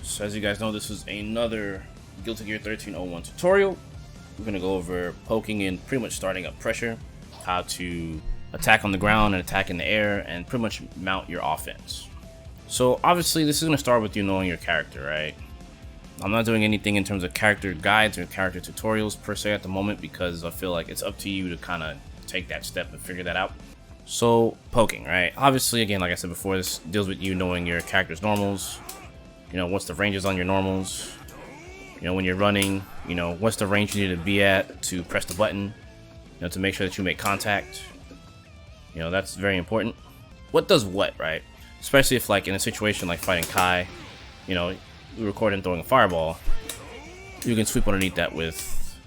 So as you guys know, this is another Guilty Gear 1301 tutorial. We're going to go over poking and pretty much starting up pressure, how to attack on the ground and attack in the air, and pretty much mount your offense. So obviously this is going to start with you knowing your character, right? I'm not doing anything in terms of character guides or character tutorials per se at the moment, because I feel like it's up to you to kind of take that step and figure that out. So poking, right? Obviously, again, like I said before, this deals with you knowing your character's normals. You know, what's the ranges on your normals? You know, when you're running, you know, what's the range you need to be at to press the button, you know, to make sure that you make contact. You know, that's very important. What does what, right? Especially if, like, in a situation like fighting Kai, you know, we record him throwing a fireball, you can sweep underneath that with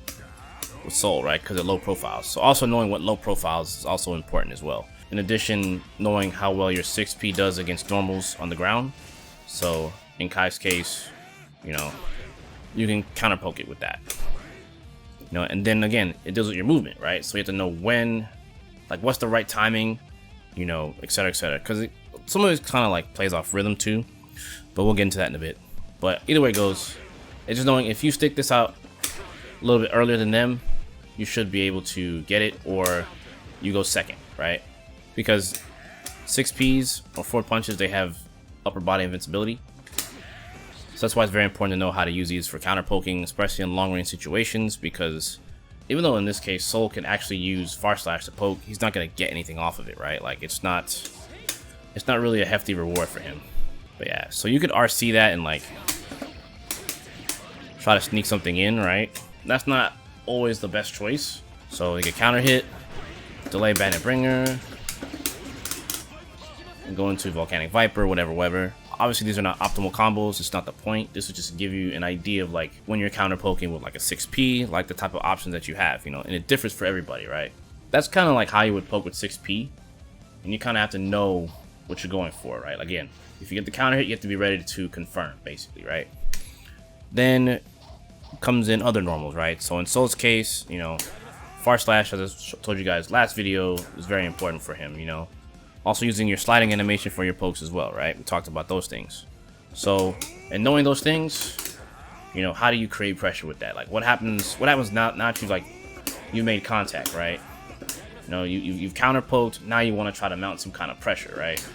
Soul, right? Because they're low profiles. So also knowing what low profiles is also important as well. In addition, knowing how well your 6P does against normals on the ground. So in Kai's case, you know, you can counter poke it with that. You know, and then again, it deals with your movement, right? So you have to know when, like, what's the right timing, you know, etc., etc. Because some of it kind of like plays off rhythm too, but we'll get into that in a bit. But either way it goes, it's just knowing if you stick this out a little bit earlier than them, you should be able to get it, or you go second, right? Because 6Ps or forward punches, they have upper body invincibility. So that's why it's very important to know how to use these for counter poking, especially in long range situations, because even though in this case Soul can actually use far slash to poke, he's not going to get anything off of it, right? Like it's not really a hefty reward for him. But yeah, so you could RC that and like try to sneak something in, right? That's not always the best choice. So you get counter hit, delay bandit bringer, and go into volcanic viper, whatever. Obviously these are not optimal combos, it's not the point. This will just give you an idea of like when you're counter poking with like a 6P, like the type of options that you have, you know, and it differs for everybody, right? That's kind of like how you would poke with 6P, and you kind of have to know what you're going for, right? Again, if you get the counter hit, you have to be ready to confirm, basically, right? Then comes in other normals, right? So in Soul's case, you know, far slash, as I told you guys last video, is very important for him, you know. Also using your sliding animation for your pokes as well, right? We talked about those things. So, and knowing those things, you know, how do you create pressure with that? Like what happens now that you made contact, right? You know, you've counter poked, now you want to try to mount some kind of pressure, right?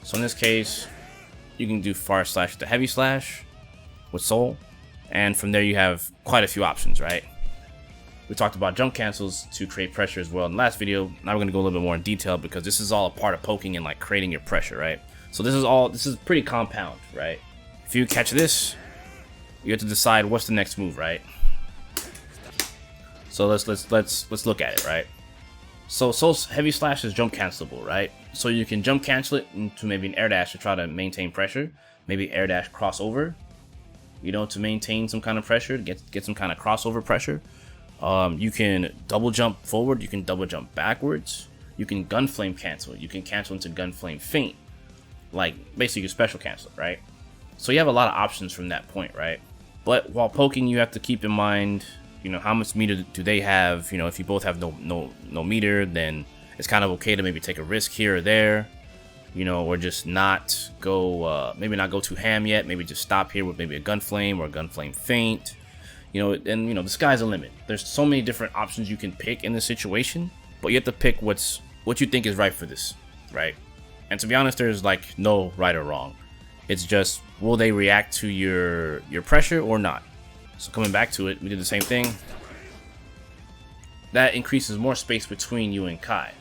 So in this case, you can do far slash to heavy slash with Soul, and from there you have quite a few options, right? We talked about jump cancels to create pressure as well in the last video. Now we're going to go a little bit more in detail, because this is all a part of poking and like creating your pressure, right? So this is pretty compound, right? If you catch this, you have to decide what's the next move, right? So let's look at it, right? So Soul's heavy slash is jump cancelable, right? So you can jump cancel it into maybe an air dash to try to maintain pressure, maybe air dash crossover, you know, to maintain some kind of pressure, get some kind of crossover pressure. You can double jump forward, you can double jump backwards, you can gunflame cancel, you can cancel into gunflame feint, like basically your special cancel, right? So you have a lot of options from that point, right? But while poking, you have to keep in mind, you know, how much meter do they have. You know, if you both have no meter, then it's kind of okay to maybe take a risk here or there, you know, or just not go, maybe not go too ham yet, maybe just stop here with maybe a gunflame or a gunflame feint. You know, and you know, the sky's the limit. There's so many different options you can pick in this situation, but you have to pick what you think is right for this, right? And to be honest, there's like no right or wrong. It's just, will they react to your pressure or not? So coming back to it, we did the same thing. That increases more space between you and Kai.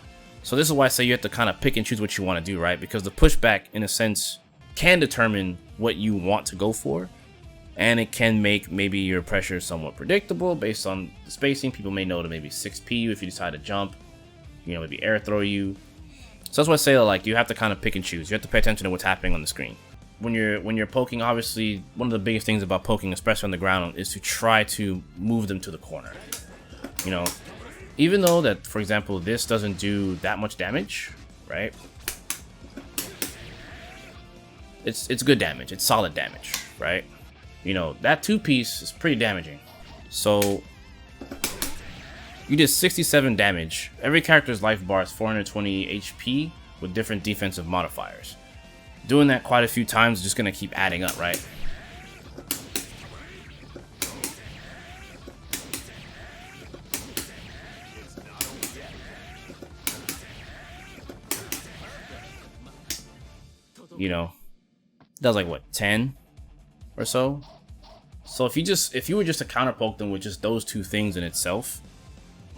So this is why I say you have to kind of pick and choose what you want to do, right? Because the pushback, in a sense, can determine what you want to go for. And it can make maybe your pressure somewhat predictable based on the spacing. People may know to maybe 6P you if you decide to jump, you know, maybe air throw you. So that's why I say, like, you have to kind of pick and choose. You have to pay attention to what's happening on the screen. When you're poking, obviously, one of the biggest things about poking, especially on the ground, is to try to move them to the corner. You know, even though that, for example, this doesn't do that much damage, right? It's good damage. It's solid damage, right? You know, that 2-piece is pretty damaging. So you did 67 damage. Every character's life bar is 420 HP with different defensive modifiers. Doing that quite a few times is just going to keep adding up, right? you know, does like what, 10 or so. So if you were just to counter poke them with just those two things in itself,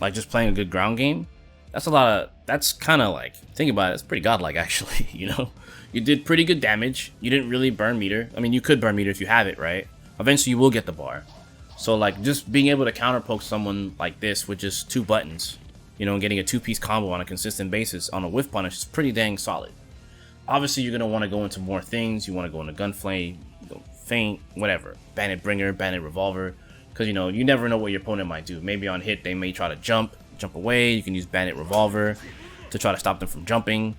like just playing a good ground game, that's kind of like, think about it, it's pretty godlike actually. You know, you did pretty good damage. You didn't really burn meter. I mean, you could burn meter if you have it, right? Eventually you will get the bar. So like just being able to counter poke someone like this with just 2 buttons, you know, and getting a 2-piece combo on a consistent basis on a whiff punish is pretty dang solid. Obviously you're going to want to go into more things. You want to go into gunflame, feint, whatever, bandit bringer, bandit revolver, because you know, you never know what your opponent might do. Maybe on hit they may try to jump away. You can use bandit revolver to try to stop them from jumping. You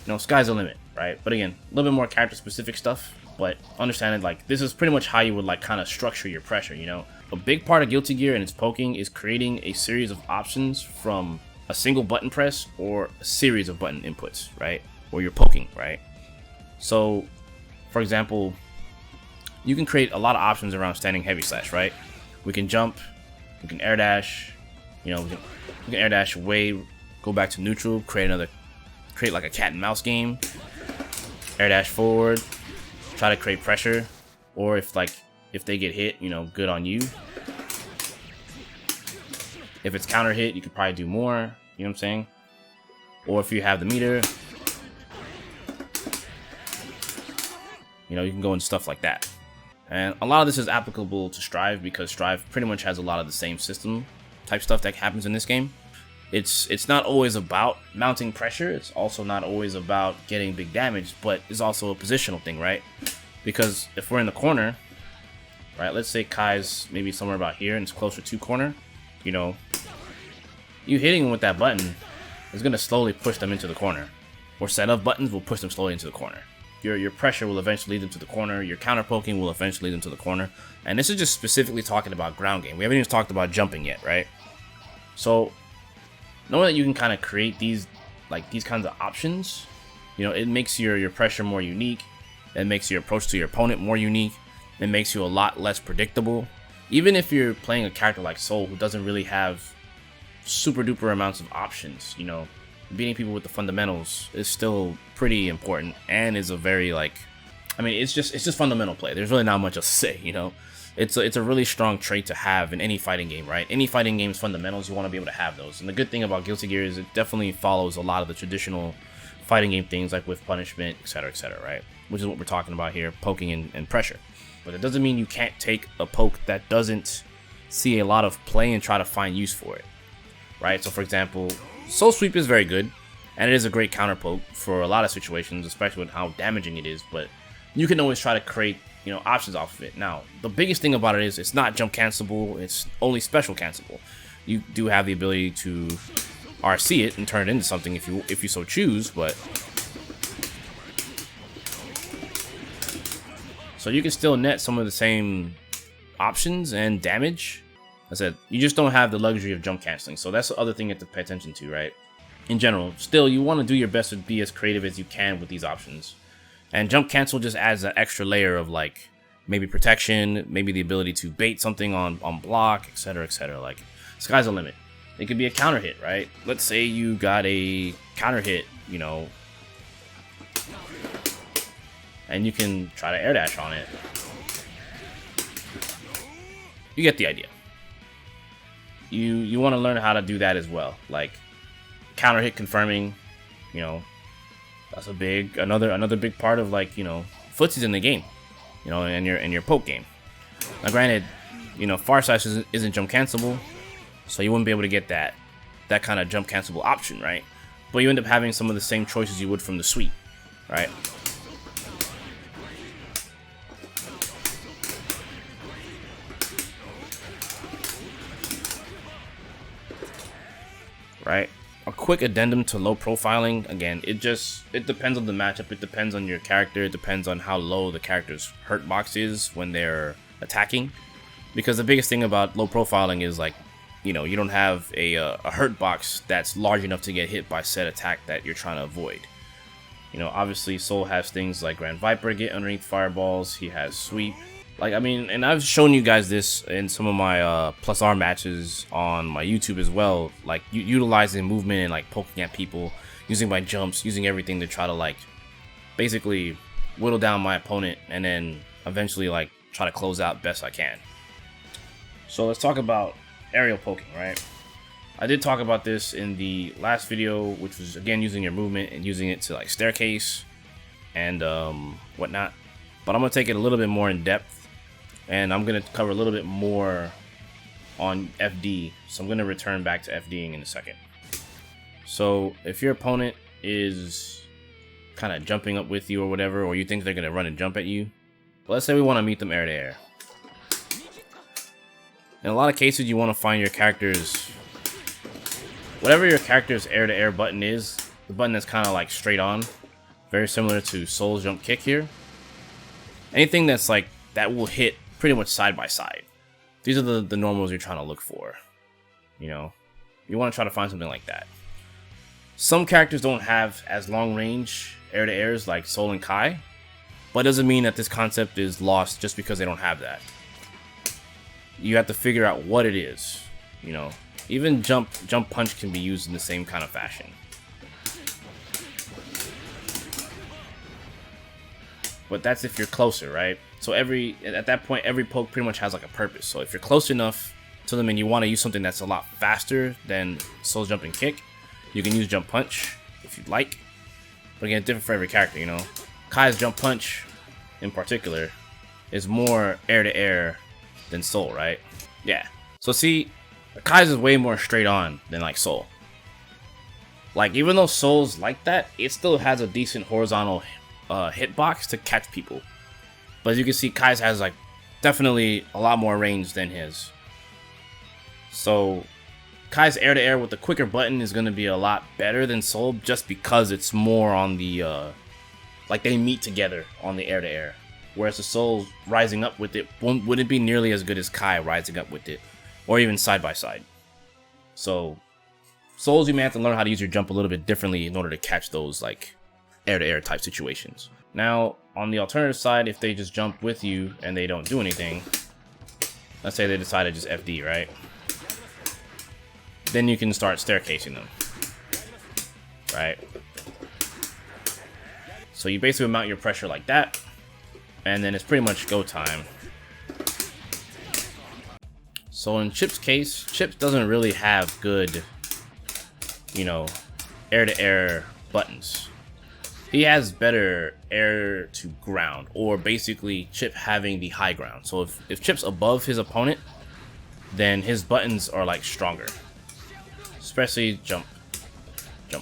know, sky's the limit, right? But again, a little bit more character specific stuff, but understand it, like this is pretty much how you would like kind of structure your pressure. You know, a big part of Guilty Gear and its poking is creating a series of options from a single button press or a series of button inputs, right? Or you're poking, right? So for example, you can create a lot of options around standing heavy slash, right? We can jump, we can air dash, you know, we can air dash away, go back to neutral, create like a cat and mouse game, air dash forward, try to create pressure, or if they get hit, you know, good on you. If it's counter hit, you could probably do more, you know what I'm saying? Or if you have the meter, you know, you can go into stuff like that. And a lot of this is applicable to Strive because Strive pretty much has a lot of the same system type stuff that happens in this game. It's not always about mounting pressure. It's also not always about getting big damage, but it's also a positional thing, right? Because if we're in the corner, right, let's say Kai's maybe somewhere about here and it's closer to corner, you know, you hitting him with that button is going to slowly push them into the corner. Or set of buttons will push them slowly into the corner. Your pressure will eventually lead them to the corner. Your counter poking will eventually lead them to the corner. And this is just specifically talking about ground game. We haven't even talked about jumping yet, right? So knowing that you can kind of create these kinds of options, you know, it makes your pressure more unique. It makes your approach to your opponent more unique. It makes you a lot less predictable. Even if you're playing a character like Soul who doesn't really have super duper amounts of options, you know, beating people with the fundamentals is still pretty important and is a very it's just fundamental play. There's really not much else to say, you know. It's a really strong trait to have in any fighting game, right? Any fighting game's fundamentals, you want to be able to have those. And the good thing about Guilty Gear is it definitely follows a lot of the traditional fighting game things like with punishment, etc., right? Which is what we're talking about here, poking and pressure. But it doesn't mean you can't take a poke that doesn't see a lot of play and try to find use for it, right? So for example, Soul Sweep is very good, and it is a great counter poke for a lot of situations, especially with how damaging it is, but you can always try to create, you know, options off of it. Now, the biggest thing about it is it's not jump cancelable, it's only special cancelable. You do have the ability to RC it and turn it into something if you so choose, but so you can still net some of the same options and damage. I said, you just don't have the luxury of jump canceling. So that's the other thing you have to pay attention to, right? In general, still, you want to do your best to be as creative as you can with these options. And jump cancel just adds an extra layer of like maybe protection, maybe the ability to bait something on block, etc., etc. Like, sky's the limit. It could be a counter hit, right? Let's say you got a counter hit, you know, and you can try to air dash on it. You get the idea. You want to learn how to do that as well, like counter hit confirming, you know, that's another big part of, like, you know, footsies in the game, you know, and your poke game. Now granted, you know, far slash isn't jump cancelable, so you wouldn't be able to get that kind of jump cancelable option, right? But you end up having some of the same choices you would from the sweep, right? Right? A quick addendum to low profiling. Again, it depends on the matchup. It depends on your character. It depends on how low the character's hurt box is when they're attacking. Because the biggest thing about low profiling is, like, you know, you don't have a hurt box that's large enough to get hit by said attack that you're trying to avoid. You know, obviously Soul has things like Grand Viper to get underneath fireballs. He has sweep. Like, I mean, and I've shown you guys this in some of my plus R matches on my YouTube as well. Like, utilizing movement and, like, poking at people, using my jumps, using everything to try to, like, basically whittle down my opponent and then eventually like try to close out best I can. So let's talk about aerial poking, right? I did talk about this in the last video, which was again using your movement and using it to like staircase and whatnot. But I'm gonna take it a little bit more in depth, and I'm gonna cover a little bit more on FD. So I'm gonna return back to FDing in a second. So if your opponent is kind of jumping up with you or whatever, or you think they're gonna run and jump at you, let's say we want to meet them air to air. In a lot of cases, you want to find your character's, whatever your character's air to air button is, the button that's kind of like straight on, very similar to Soul's jump kick here. Anything that's like that will hit pretty much side by side. These are the normals you're trying to look for. You know, you want to try to find something like that. Some characters don't have as long range air to airs like Soul and Kai, but it doesn't mean that this concept is lost just because they don't have that. You have to figure out what it is. You know, even jump punch can be used in the same kind of fashion. But that's if you're closer, right? So at that point, every poke pretty much has like a purpose. So if you're close enough to them and you want to use something that's a lot faster than Soul's jump and kick, you can use jump punch if you'd like. But again, different for every character, you know. Kai's jump punch in particular is more air to air than Soul, right? Yeah. So see, Kai's is way more straight on than like Soul. Like even though Soul's like that, it still has a decent horizontal hitbox to catch people. But as you can see, Kai's has like definitely a lot more range than his. So Kai's air to air with the quicker button is going to be a lot better than Soul, just because it's more on the like they meet together on the air to air. Whereas the Soul rising up with it wouldn't be nearly as good as Kai rising up with it, or even side by side. So Souls, you may have to learn how to use your jump a little bit differently in order to catch those like air to air type situations. Now on the alternative side, if they just jump with you and they don't do anything, let's say they decide to just FD, right? Then you can start staircasing them, right? So you basically mount your pressure like that, and then it's pretty much go time. So in Chip's case, Chip doesn't really have good, you know, air-to-air buttons. He has better air to ground, or basically Chip having the high ground. So if Chip's above his opponent, then his buttons are like stronger. Especially jump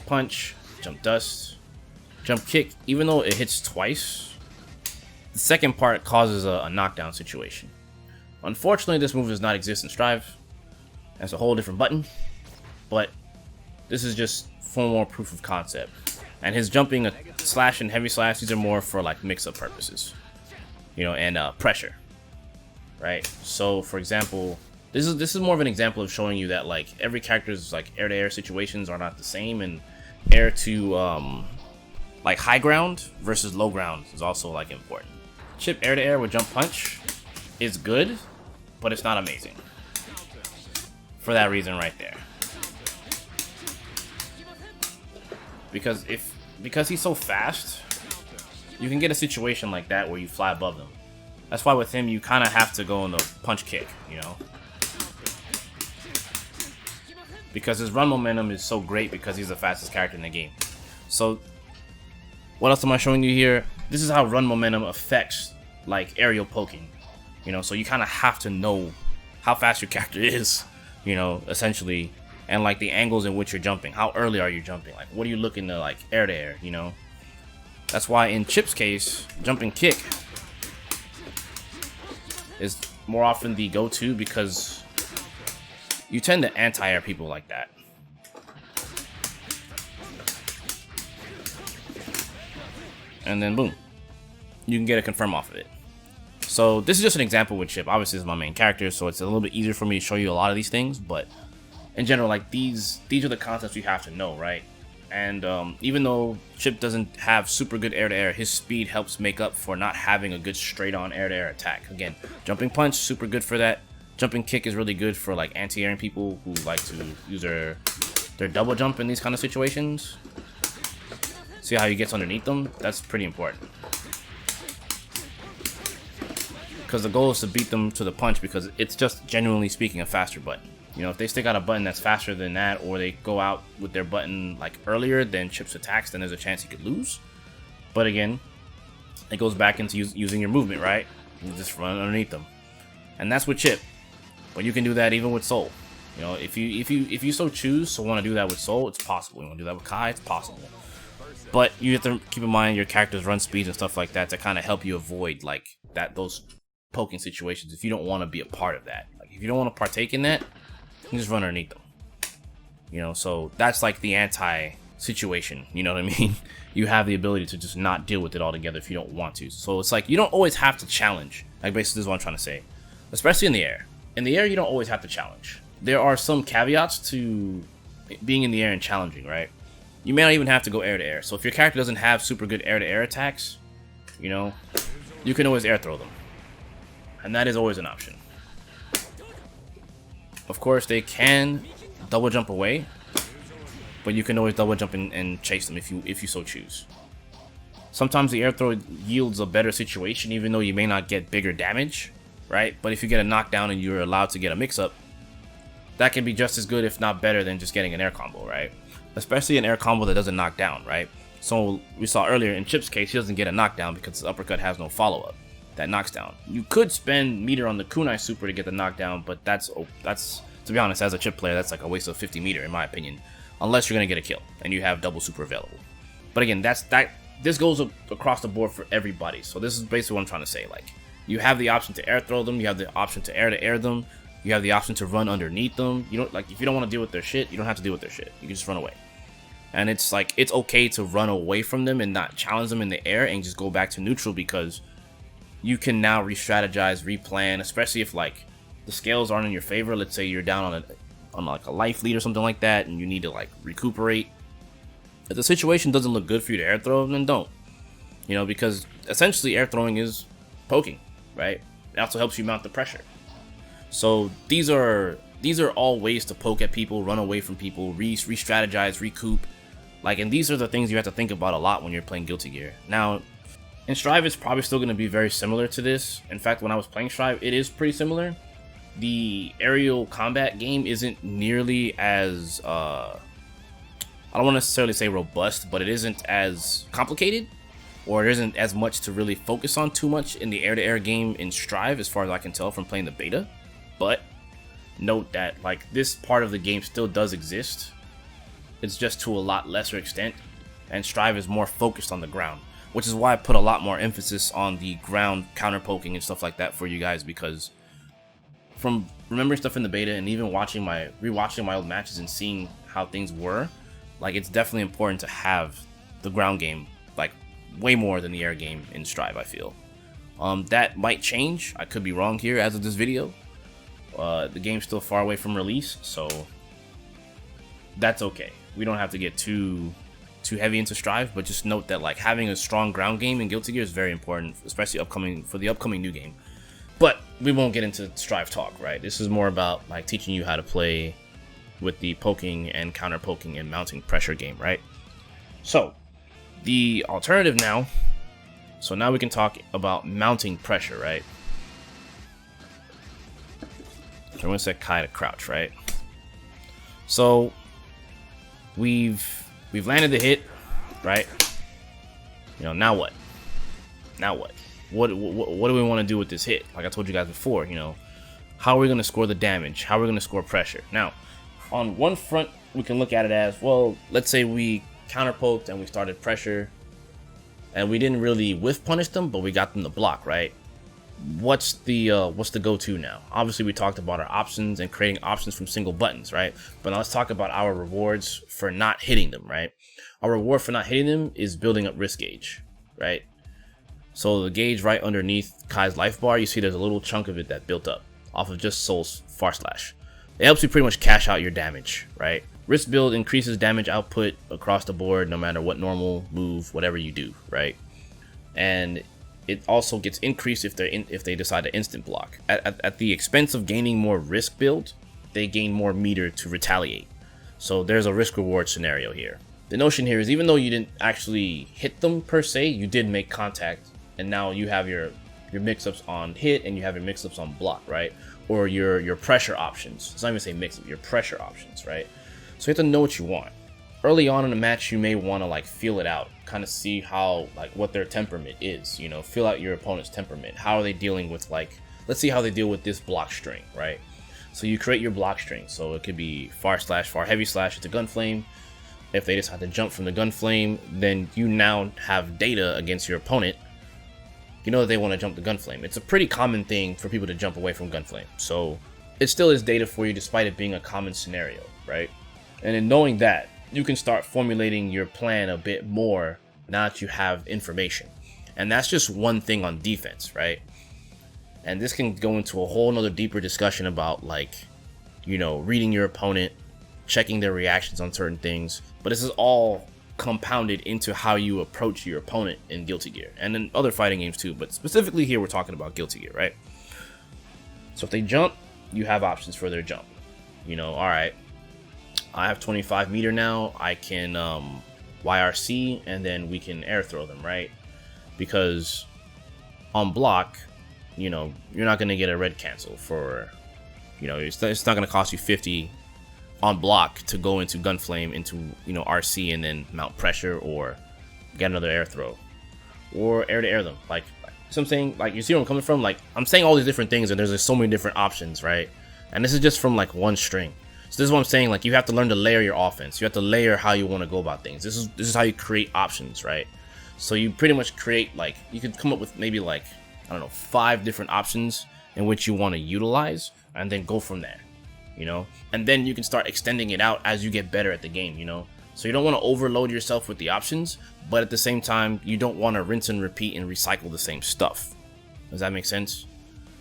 punch, jump dust, jump kick. Even though it hits twice, the second part causes a knockdown situation. Unfortunately, this move does not exist in Strive. That's a whole different button, but this is just for more proof of concept. And his jumping, slash and heavy slash, these are more for like mix-up purposes, you know, and pressure, right? So for example, this is more of an example of showing you that like every character's like air-to-air situations are not the same, and air to like high ground versus low ground is also like important. Chip air-to-air with jump punch is good, but it's not amazing. For that reason right there. Because he's so fast, you can get a situation like that where you fly above them. That's why with him you kind of have to go in the punch kick, you know. Because his run momentum is so great because he's the fastest character in the game. So what else am I showing you here? This is how run momentum affects like aerial poking. You know, so you kind of have to know how fast your character is, you know, essentially, and like the angles in which you're jumping. How early are you jumping? Like, what are you looking to like air to air, you know? That's why in Chip's case, jumping kick is more often the go-to, because you tend to anti-air people like that. And then boom, you can get a confirm off of it. So this is just an example with Chip. Obviously, this is my main character, so it's a little bit easier for me to show you a lot of these things. But in general, like these are the concepts you have to know, right? And even though Chip doesn't have super good air-to-air, his speed helps make up for not having a good straight-on air-to-air attack. Again, jumping punch, super good for that. Jumping kick is really good for like anti-airing people who like to use their double jump in these kind of situations. See how he gets underneath them? That's pretty important. because the goal is to beat them to the punch, because it's just genuinely speaking a faster button. You know, if they stick out a button that's faster than that, or they go out with their button like earlier than Chip's attacks, then there's a chance he could lose. But again, it goes back into using your movement, right? You just run underneath them, and that's with Chip. But you can do that even with Soul. You know, if you so choose to want to do that with Soul, it's possible. You want to do that with Kai, it's possible. But you have to keep in mind your character's run speeds and stuff like that to kind of help you avoid like those poking situations if you don't want to be a part of that. Like if you don't want to partake in that, you just run underneath them. You know, so that's like the anti situation, you know what I mean? You have the ability to just not deal with it altogether if you don't want to. So it's like you don't always have to challenge. Like basically this is what I'm trying to say. Especially in the air. In the air, you don't always have to challenge. There are some caveats to being in the air and challenging, right? You may not even have to go air to air. So if your character doesn't have super good air to air attacks, you know, you can always air throw them. And that is always an option. Of course, they can double jump away, but you can always double jump and chase them if you so choose. Sometimes the air throw yields a better situation, even though you may not get bigger damage, right? But if you get a knockdown and you're allowed to get a mix-up, that can be just as good, if not better, than just getting an air combo, right? Especially an air combo that doesn't knock down, right? So we saw earlier in Chip's case, he doesn't get a knockdown because his uppercut has no follow-up that knocks down. You could spend meter on the kunai super to get the knockdown, but that's to be honest, as a Chip player, that's like a waste of 50 meter in my opinion, unless you're gonna get a kill and you have double super available. But again, this goes across the board for everybody. So this is basically what I'm trying to say. Like, you have the option to air throw them, you have the option to air them, you have the option to run underneath them. You don't, like, if you don't want to deal with their shit, you don't have to deal with their shit. You can just run away. And it's like, it's okay to run away from them and not challenge them in the air and just go back to neutral, because you can now re-strategize, replan, especially if like the scales aren't in your favor. Let's say you're down on like a life lead or something like that, and you need to like recuperate. If the situation doesn't look good for you to air throw, then don't. You know, because essentially air throwing is poking, right? It also helps you mount the pressure. So these are all ways to poke at people, run away from people, re-strategize, recoup. Like, and these are the things you have to think about a lot when you're playing Guilty Gear. Now, in Strive, it's probably still going to be very similar to this. In fact, when I was playing Strive, it is pretty similar. The aerial combat game isn't nearly as, I don't want to necessarily say robust, but it isn't as complicated, or there isn't as much to really focus on too much in the air-to-air game in Strive, as far as I can tell from playing the beta. But note that, like, this part of the game still does exist. It's just to a lot lesser extent, and Strive is more focused on the ground, which is why I put a lot more emphasis on the ground counter poking and stuff like that for you guys, because from remembering stuff in the beta and even rewatching my old matches and seeing how things were, like, it's definitely important to have the ground game, like, way more than the air game in Strive, I feel. That might change. I could be wrong here as of this video. The game's still far away from release, so that's okay. We don't have to get too heavy into Strive, but just note that, like, having a strong ground game in Guilty Gear is very important, especially for the upcoming new game. But we won't get into Strive talk, right? This is more about like teaching you how to play with the poking and counter poking and mounting pressure game, right? So the alternative now, so now we can talk about mounting pressure, right? So I'm gonna set Kai to crouch, right? So we've landed the hit, right? You know, now what? Now what? What do we want to do with this hit? Like I told you guys before, you know, how are we going to score the damage? How are we going to score pressure? Now, on one front, we can look at it as, well, let's say we counterpoked and we started pressure, and we didn't really whiff punish them, but we got them to block, right? What's the go-to now? Obviously, we talked about our options and creating options from single buttons, right? But now let's talk about our rewards for not hitting them, right? Our reward for not hitting them is building up risk gauge, right? So the gauge right underneath Kai's life bar, you see there's a little chunk of it that built up off of just Soul's Far Slash. It helps you pretty much cash out your damage, right? Risk build increases damage output across the board, no matter what normal move, whatever you do, right? And it also gets increased if they decide to instant block. At the expense of gaining more risk build, they gain more meter to retaliate. So there's a risk reward scenario here. The notion here is, even though you didn't actually hit them per se, you did make contact. And now you have your your mix-ups on hit and you have your mix-ups on block, right? Or your pressure options. It's not even say mix-up, your pressure options, right? So you have to know what you want. Early on in the match, you may want to like feel it out, kind of see how like what their temperament is, you know, feel out your opponent's temperament. How are they dealing with, like, let's see how they deal with this block string, right? So you create your block string. So it could be far slash, far heavy slash, it's a gun flame. If they decide to jump from the gun flame, then you now have data against your opponent. You know that they want to jump the gun flame. It's a pretty common thing for people to jump away from gun flame. So it still is data for you despite it being a common scenario, right? And in knowing that, you can start formulating your plan a bit more now that you have information. And that's just one thing on defense, right? And this can go into a whole nother deeper discussion about, like, you know, reading your opponent, checking their reactions on certain things. But this is all compounded into how you approach your opponent in Guilty Gear and in other fighting games too, but specifically here we're talking about Guilty Gear, right? So if they jump, you have options for their jump. You know, all right, I have 25 meter now, I can YRC and then we can air throw them, right? Because on block, you know, you're not going to get a red cancel for, you know, it's not going to cost you 50 on block to go into gunflame, into, you know, RC and then mount pressure or get another air throw or air to air them. Like, so I'm saying, like, you see where I'm coming from? Like, I'm saying all these different things and there's just so many different options, right? And this is just from like one string. So this is what I'm saying. Like, you have to learn to layer your offense. You have to layer how you want to go about things. This is how you create options, right? So you pretty much create, like, you could come up with maybe like, I don't know, 5 different options in which you want to utilize and then go from there. You know, and then you can start extending it out as you get better at the game, you know. So you don't want to overload yourself with the options, but at the same time, you don't want to rinse and repeat and recycle the same stuff. Does that make sense?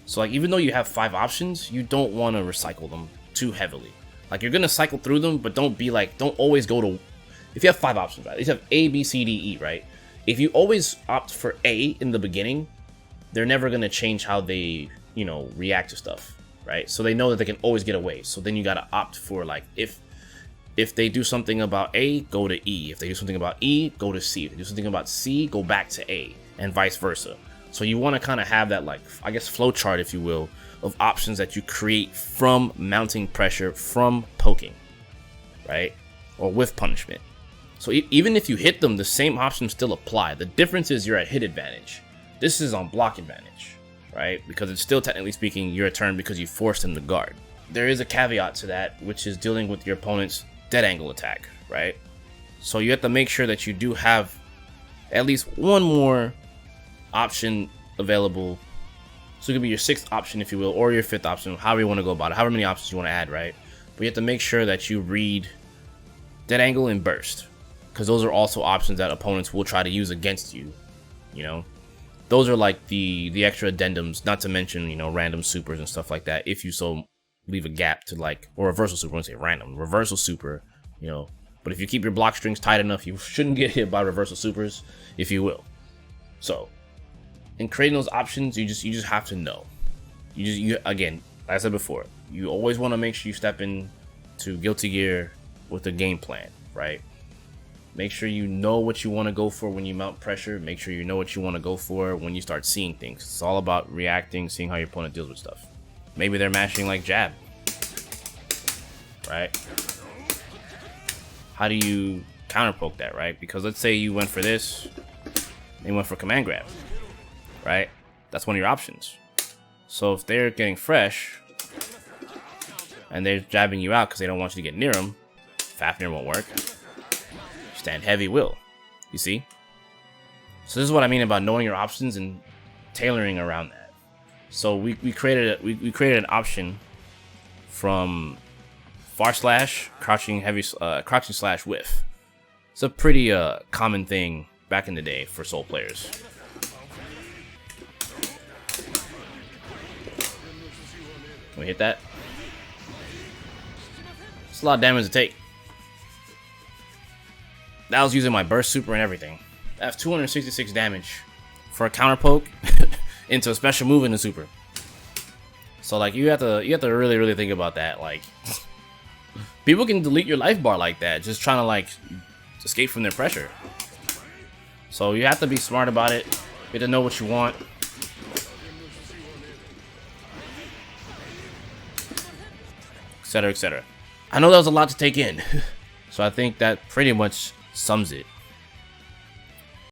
So like, even though you have 5 options, you don't want to recycle them too heavily. Like, you're going to cycle through them, but don't be like, don't always go to, if you have 5 options, right? You have A, B, C, D, E, right? If you always opt for A in the beginning, they're never going to change how they, you know, react to stuff. Right, so they know that they can always get away. So then you gotta opt for, like, if they do something about A, go to E. If they do something about E, go to C. If they do something about C, go back to A, and vice versa. So you want to kind of have that, like, I guess, flow chart, if you will, of options that you create from mounting pressure, from poking, right, or with punishment. So even if you hit them, the same options still apply. The difference is you're at hit advantage. This is on block advantage. Right? Because it's still, technically speaking, your turn because you forced him to guard. There is a caveat to that, which is dealing with your opponent's dead angle attack, right? So you have to make sure that you do have at least one more option available. So it could be your 6th option, if you will, or your 5th option, however you want to go about it, however many options you want to add, right? But you have to make sure that you read dead angle and burst, because those are also options that opponents will try to use against you, you know? Those are like the extra addendums, not to mention, you know, random supers and stuff like that. If you so leave a gap to, like, or reversal super, I wouldn't say random, reversal super, you know. But if you keep your block strings tight enough, you shouldn't get hit by reversal supers, if you will. So, in creating those options, you just have to know. You again, like I said before, you always want to make sure you step in to Guilty Gear with a game plan, right? Make sure you know what you want to go for when you mount pressure. Make sure you know what you want to go for when you start seeing things. It's all about reacting, seeing how your opponent deals with stuff. Maybe they're mashing like jab, right? How do you counter poke that, right? Because let's say you went for this, and you went for command grab, right? That's one of your options. So if they're getting fresh, and they're jabbing you out because they don't want you to get near them, Fafnir won't work. Stand heavy will, you see? So this is what I mean about knowing your options and tailoring around that. So we created an option from far slash, crouching heavy, crouching slash whiff. It's a pretty common thing back in the day for Soul players. Can we hit that? It's a lot of damage to take. That was using my burst super and everything. That's 266 damage for a counter poke into a special move in the super. So like you have to really think about that. Like, people can delete your life bar like that, just trying to like escape from their pressure. So you have to be smart about it. You have to know what you want. etc., etc. I know that was a lot to take in, so I think that pretty much sums it.